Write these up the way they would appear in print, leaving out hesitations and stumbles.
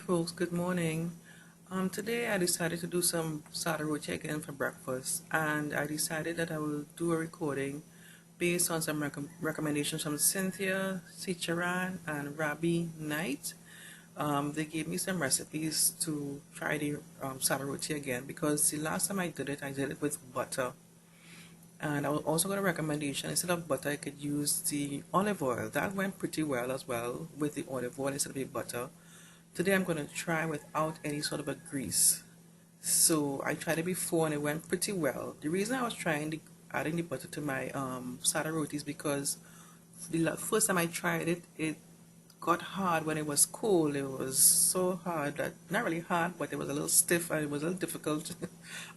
folks, good morning. Today I decided to do some Sada Roti again for breakfast, and I decided that I will do a recording based on some recommendations from Cynthia, Sicharan, and Rabbi Knight. They gave me some recipes to try the Sada Roti again because the last time I did it with butter. And I also got a recommendation, instead of butter I could use the olive oil. That went pretty well as well with the olive oil instead of the butter. Today I'm going to try without any sort of a grease. So I tried it before and it went pretty well. The reason I was adding the butter to my Sada Roti is because the first time I tried it, it got hard when it was cold. It was so hard that, not really hard, but it was a little stiff and it was a little difficult.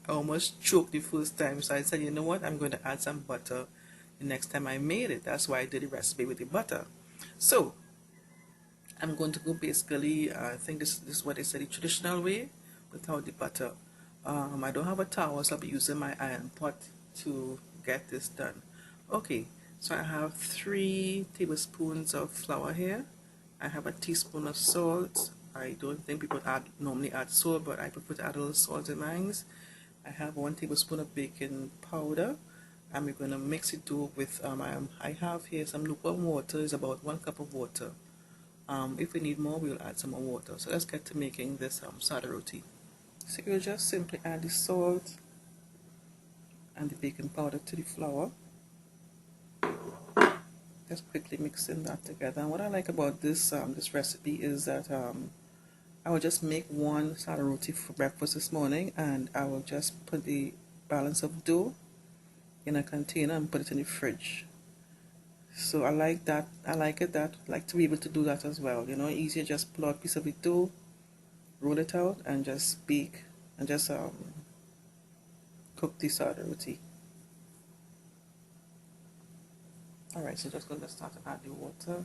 I almost choked the first time. So I said, you know what, I'm going to add some butter the next time I made it. That's why I did the recipe with the butter. So I'm going to go basically, I think this is what they said, the traditional way without the butter. I don't have a towel, so I'll be using my iron pot to get this done. Okay, so I have 3 tablespoons of flour here. I have a teaspoon of salt. I don't think people normally add salt, but I prefer to add a little salt in mine. I have 1 tablespoon of baking powder. And we're going to mix it with, I have here some lukewarm water. It's about 1 cup of water. If we need more, we'll add some more water. So let's get to making this Sada Roti. So you'll just simply add the salt and the baking powder to the flour. Just quickly mixing that together. And what I like about this this recipe is that I will just make 1 Sada Roti for breakfast this morning, and I will just put the balance of dough in a container and put it in the fridge. So I like that. I like to be able to do that as well. You know, easier, just pull out a piece of the dough, roll it out, and just bake and just cook the Sada Roti. Alright, so just going to start to add the water.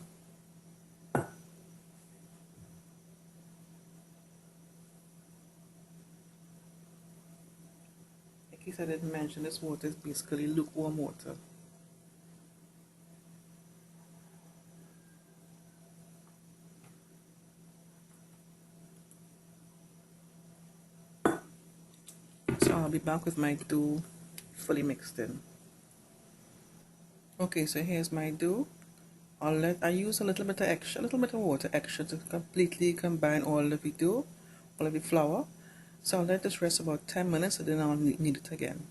In case I didn't mention, this water is basically lukewarm water. So I'll be back with my dough fully mixed in. Okay, so here's my dough. I use a little bit of water extra to completely combine all of the dough, all of the flour. So I'll let this rest about 10 minutes and then I'll knead it again.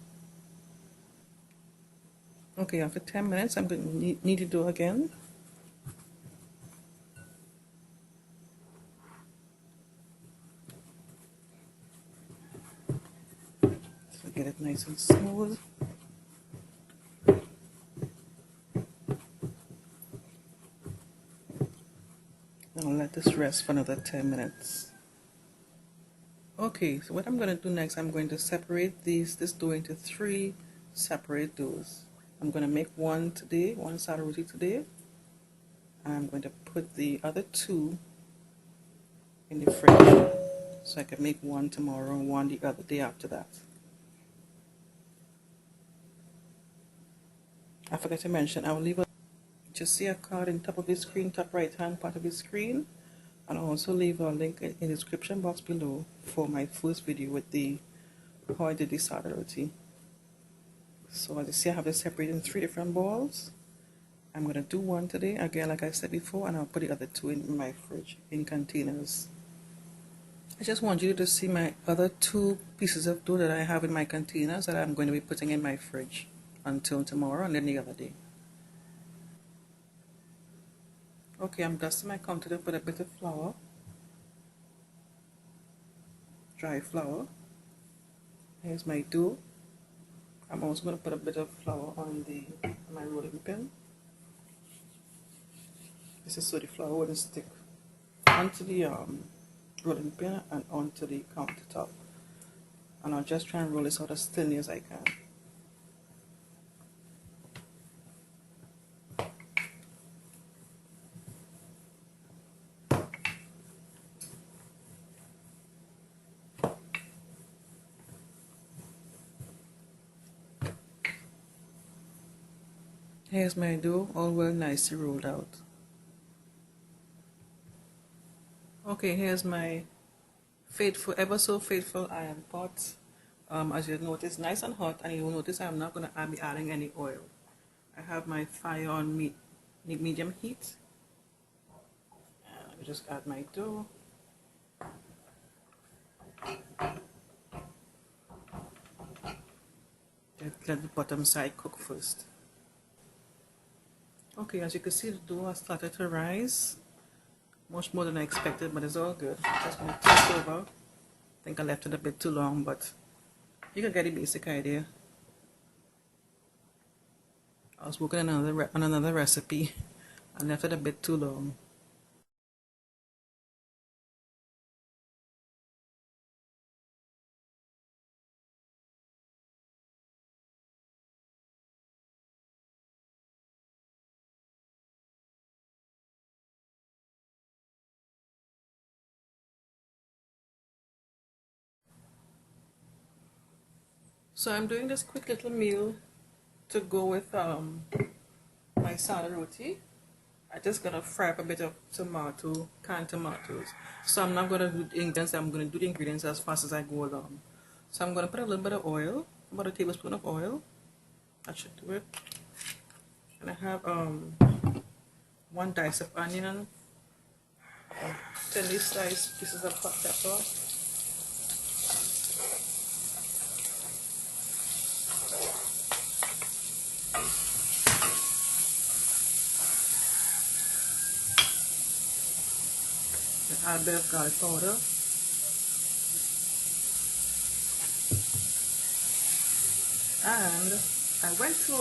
Okay, after 10 minutes I'm going to knead the dough again. So get it nice and smooth. I'll let this rest for another 10 minutes. Okay, so what I'm going to do next, I'm going to separate this dough into 3 separate doughs. I'm going to make 1 today, 1 Sada Roti today. And I'm going to put the other 2 in the fridge, so I can make 1 tomorrow and 1 the other day after that. I forgot to mention, I will leave just see a card in top of the screen, top right hand part of the screen, and I'll also leave a link in the description box below for my first video with how I did the Sada Roti. So as you see, I have this separated in 3 different balls. I'm going to do 1 today, again like I said before, and I'll put the other 2 in my fridge in containers. I just want you to see my other 2 pieces of dough that I have in my containers that I'm going to be putting in my fridge until tomorrow and then the other day. Okay, I'm dusting my counter with a bit of flour, dry flour. Here's my dough. I'm also going to put a bit of flour on my rolling pin. This is so the flour wouldn't stick onto the rolling pin and onto the countertop. And I'll just try and roll this out as thinly as I can. Here's my dough, all well nicely rolled out. Okay, here's my faithful, ever so faithful iron pot. As you notice, nice and hot, and you will notice I'm not going to be adding any oil. I have my fire on medium heat. And I just add my dough. Let the bottom side cook first. Okay, as you can see, the dough has started to rise. Much more than I expected, but it's all good. Just going to take over. I think I left it a bit too long, but you can get the basic idea. I was working on another recipe and left it a bit too long. So I'm doing this quick little meal to go with my Sada Roti. I'm just gonna fry up a bit of canned tomatoes. So I'm not gonna do the ingredients. I'm gonna do the ingredients as fast as I go along. So I'm gonna put a little bit of oil, about a tablespoon of oil. That should do it. And I have one dice of onion, thinly sliced pieces of hot pepper. Add a bit of garlic powder. And I went to,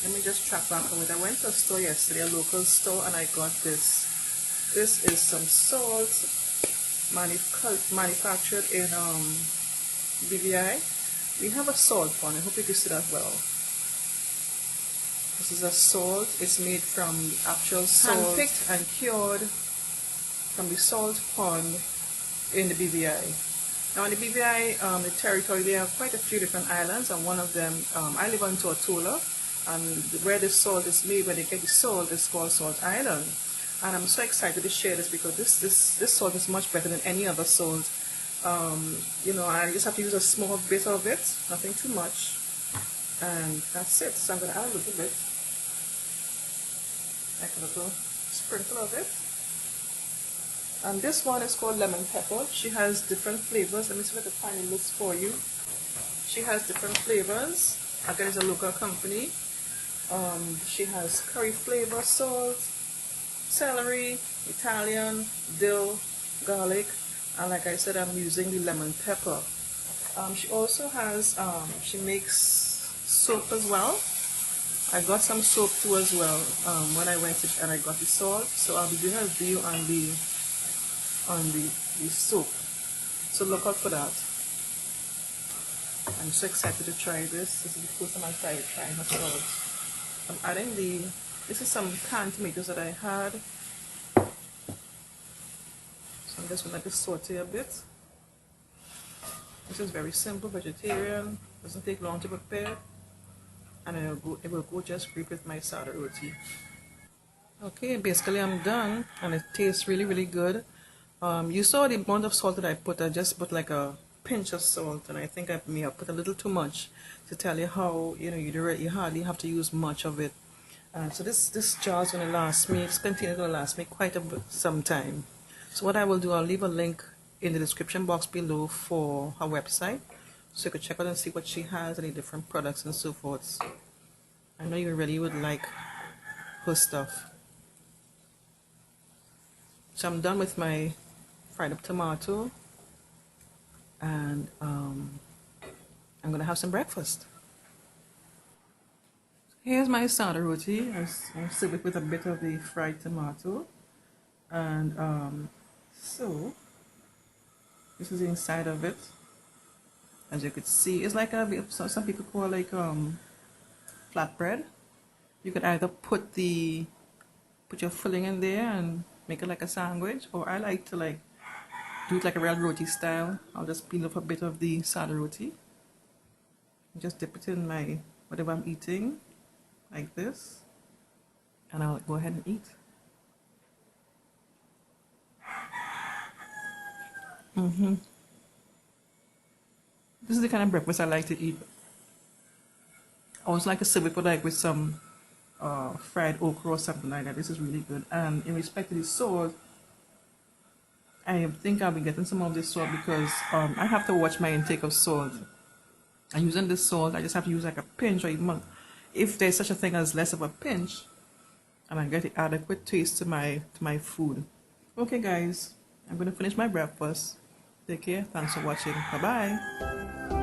let me just track back on it. I went to a store yesterday, a local store, and I got this. This is some salt manufactured in BVI. We have a salt one. I hope you can see that well. This is a salt. It's made from the actual salt, handpicked and cured from the salt pond in the BVI. Now in the BVI, the territory, they have quite a few different islands, and one of them, I live on Tortola, and where the salt is made, where they get the salt, is called Salt Island. And I'm so excited to share this because this salt is much better than any other salt. You know, I just have to use a small bit of it, nothing too much, and that's it. So I'm going to add a little bit, like a little sprinkle of it. And this one is called lemon pepper. She has different flavors. Let me see if I can find a list for you. She has different flavors. Again, it's a local company. She has curry flavor, salt, celery, Italian, dill, garlic, and like I said, I'm using the lemon pepper. She also has, she makes soap as well. I got some soap too as well when I went to, and I got the salt. So I'll be doing a review on the soap. So look out for that. I'm so excited to try this. This is the first time I'm trying her salt. I'm adding this is some canned tomatoes that I had. So I'm just going to saute a bit. This is very simple, vegetarian. Doesn't take long to prepare. And it will go just great with my Sada Roti. Okay, basically I'm done, and it tastes really, really good. You saw the amount of salt that I put. I just put like a pinch of salt, and I think I may have put a little too much to tell you how, you know, you hardly have to use much of it. So this jar is going to last me, this container is going to last me quite some time. So what I will do, I'll leave a link in the description box below for her website, so you can check out and see what she has, any different products and so forth. I know you really would like her stuff. So I'm done with my fried up tomato, and I'm going to have some breakfast. Here's my Sada Roti. I'll serve it with a bit of the fried tomato, and so this is the inside of it. As you could see, it's like some people call like flatbread. You could either put your filling in there and make it like a sandwich, or I like to do it like a real roti style. I'll just peel off a bit of the Sada Roti, just dip it in my whatever I'm eating, like this, and I'll go ahead and eat. This is the kind of breakfast I like to eat. I always like to serve it with some fried okra or something like that. This is really good. And in respect to the salt, I think I'll be getting some of this salt because I have to watch my intake of salt. And using this salt, I just have to use like a pinch or even if there's such a thing as less of a pinch, and I get the adequate taste to my food. Okay, guys, I'm gonna finish my breakfast. Take care. Thanks for watching. Bye bye.